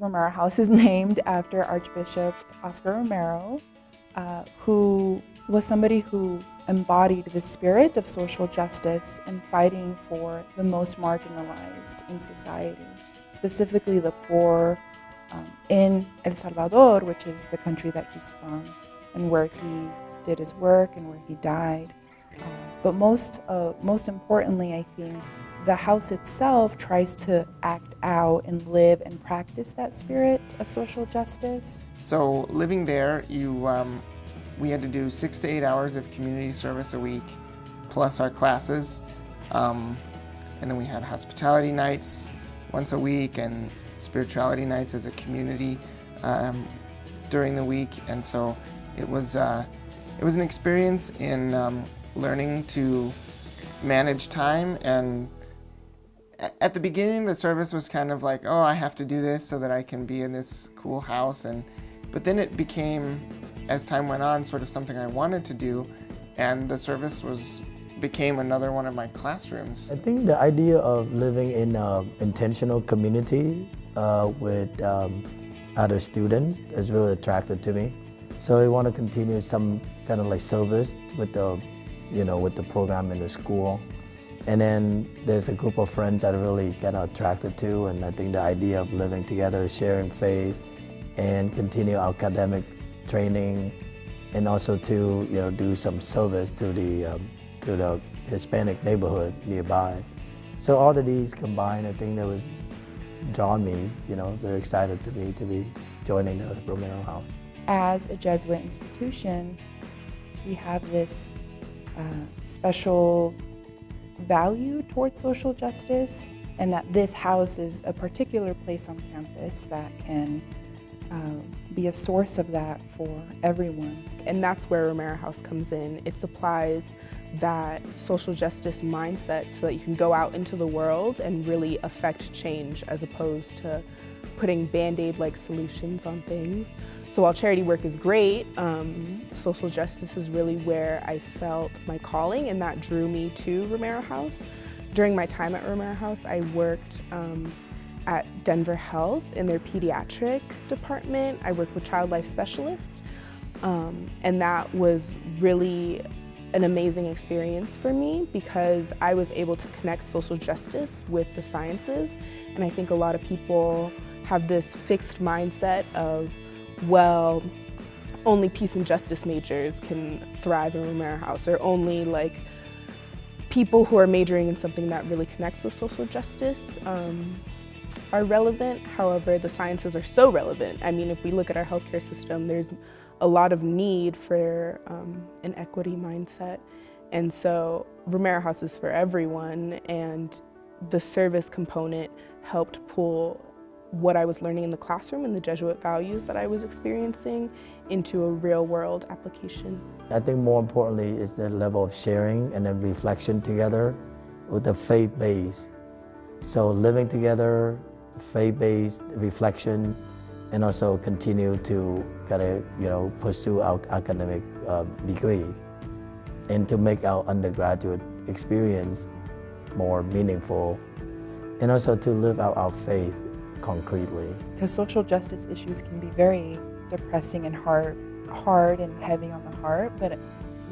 Romero House is named after Archbishop Oscar Romero, who was somebody who embodied the spirit of social justice and fighting for the most marginalized in society, specifically the poor in El Salvador, which is the country that he's from, and where he did his work and where he died. But most importantly, I think the house itself tries to act out and live and practice that spirit of social justice. So living there, we had to do 6 to 8 hours of community service a week, plus our classes. And then we had hospitality nights once a week and spirituality nights as a community during the week. And so it was an experience in learning to manage time. And at the beginning, the service was kind of like, oh, I have to do this so that I can be in this cool house. But then it became, as time went on, sort of something I wanted to do, and the service became another one of my classrooms. I think the idea of living in an intentional community with other students is really attractive to me. So I want to continue some kind of like service with the program in the school. And then there's a group of friends that I really get attracted to, and I think the idea of living together, sharing faith, and continue academic training, and also to do some service to the Hispanic neighborhood nearby. So all of these combined, I think that was drawn me, very excited to be joining the Romero House. As a Jesuit institution, we have this special value towards social justice, and that this house is a particular place on campus that can be a source of that for everyone. And that's where Romero House comes in. It supplies that social justice mindset so that you can go out into the world and really affect change, as opposed to putting Band-Aid-like solutions on things. So while charity work is great, social justice is really where I felt my calling, and that drew me to Romero House. During my time at Romero House, I worked at Denver Health in their pediatric department. I worked with child life specialists, and that was really an amazing experience for me because I was able to connect social justice with the sciences. And I think a lot of people have this fixed mindset of, well, only peace and justice majors can thrive in Romero House, or only like people who are majoring in something that really connects with social justice are relevant. However, the sciences are so relevant. I mean, if we look at our healthcare system, there's a lot of need for an equity mindset. And so Romero House is for everyone, and the service component helped pull what I was learning in the classroom and the Jesuit values that I was experiencing into a real world application. I think more importantly is the level of sharing and then reflection together with the faith base. So living together, faith-based reflection, and also continue to pursue our academic degree, and to make our undergraduate experience more meaningful, and also to live out our faith concretely. Because social justice issues can be very depressing and hard and heavy on the heart, but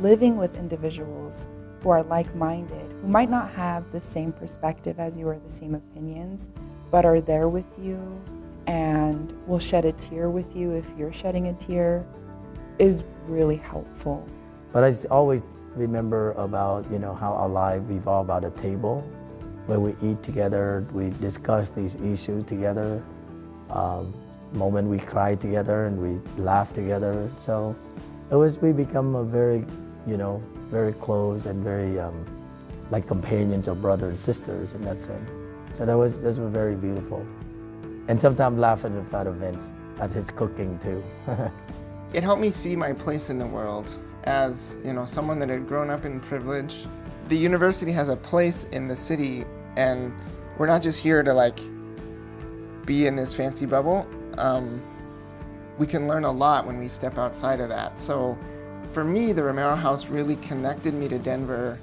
living with individuals who are like-minded, who might not have the same perspective as you or the same opinions, but are there with you and will shed a tear with you if you're shedding a tear, is really helpful. But I always remember about how our life revolves about a table, where we eat together, we discuss these issues together, moment we cry together and we laugh together. So we become a very, very close and very like companions or brothers and sisters in that sense. So those were very beautiful. And sometimes laughing in front of Vince at his cooking too. It helped me see my place in the world as someone that had grown up in privilege. The university has a place in the city, and we're not just here to be in this fancy bubble. We can learn a lot when we step outside of that. So for me, the Romero House really connected me to Denver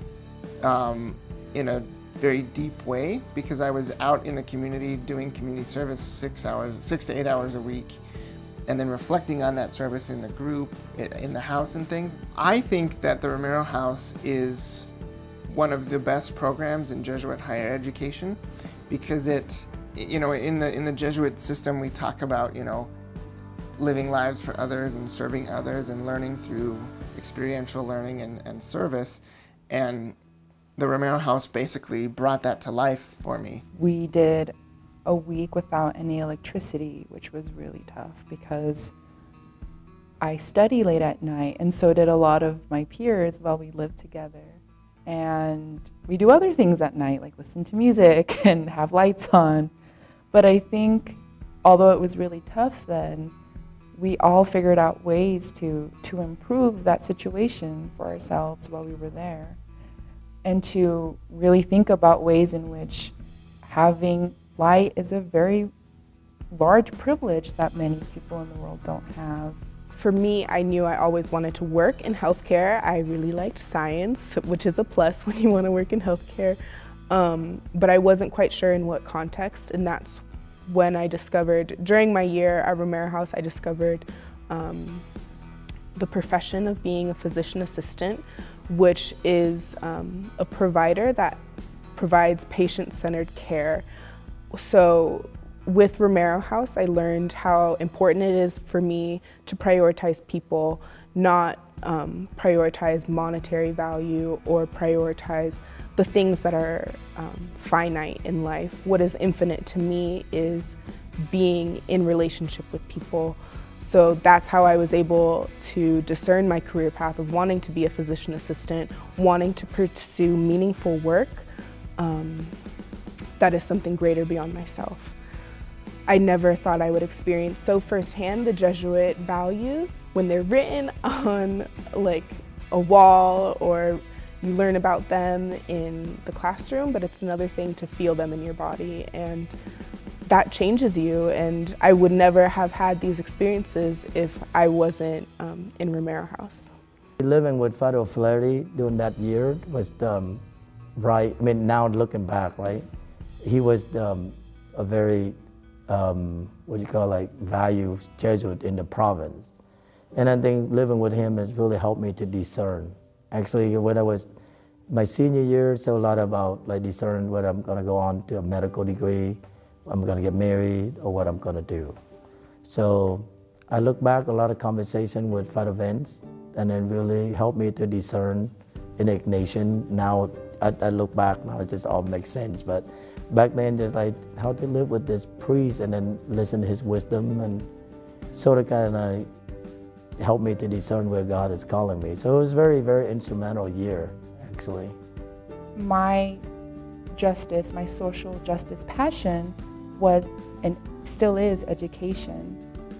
in a very deep way, because I was out in the community doing community service 6 to 8 hours a week, and then reflecting on that service in the group, in the house and things. I think that the Romero House is one of the best programs in Jesuit higher education, because it, in the Jesuit system we talk about, living lives for others and serving others and learning through experiential learning and service. And the Romero House basically brought that to life for me. We did a week without any electricity, which was really tough because I study late at night, and so did a lot of my peers while we lived together. And we do other things at night, like listen to music and have lights on. But I think, although it was really tough then, we all figured out ways to improve that situation for ourselves while we were there, and to really think about ways in which having light is a very large privilege that many people in the world don't have. For me, I knew I always wanted to work in healthcare. I really liked science, which is a plus when you want to work in healthcare. But I wasn't quite sure in what context, and that's when I discovered, during my year at Romero House, I discovered the profession of being a physician assistant, which is a provider that provides patient-centered care. So with Romero House, I learned how important it is for me to prioritize people, not prioritize monetary value or prioritize the things that are finite in life. What is infinite to me is being in relationship with people. So that's how I was able to discern my career path of wanting to be a physician assistant, wanting to pursue meaningful work that is something greater beyond myself. I never thought I would experience so firsthand the Jesuit values when they're written on like a wall, or you learn about them in the classroom, but it's another thing to feel them in your body, and that changes you. And I would never have had these experiences if I wasn't in Romero House. Living with Father Flaherty during that year was right. I mean, now looking back, right? He was a very value Jesuit in the province, and I think living with him has really helped me to discern. Actually, when I was my senior year, so a lot about discern whether I'm going to go on to a medical degree, I'm going to get married, or what I'm going to do. So I look back, a lot of conversation with Father Vince, and then really helped me to discern in Ignatian. Now I look back, now it just all makes sense. But back then, just like how to live with this priest and then listen to his wisdom, and sort of kind of helped me to discern where God is calling me. So it was very, very instrumental year, actually. My justice, my social justice passion was and still is education.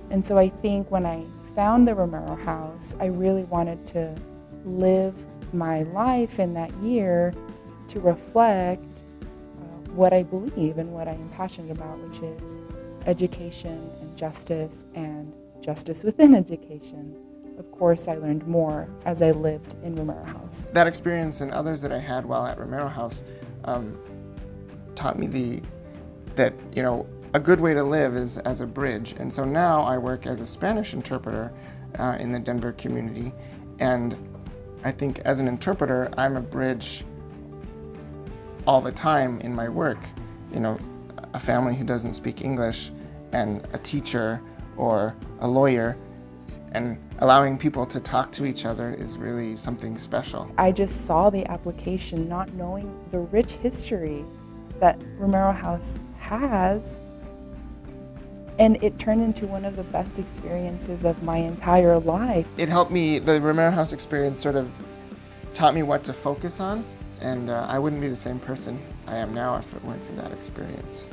And so I think when I found the Romero House, I really wanted to live my life in that year to reflect what I believe and what I am passionate about, which is education and justice within education. Of course, I learned more as I lived in Romero House. That experience and others that I had while at Romero House taught me that a good way to live is as a bridge. And so now I work as a Spanish interpreter in the Denver community, and I think as an interpreter, I'm a bridge all the time in my work. A family who doesn't speak English and a teacher or a lawyer, and allowing people to talk to each other is really something special. I just saw the application, not knowing the rich history that Romero House has, and it turned into one of the best experiences of my entire life. It helped me, the Romero House experience sort of taught me what to focus on, and I wouldn't be the same person I am now if it weren't for that experience.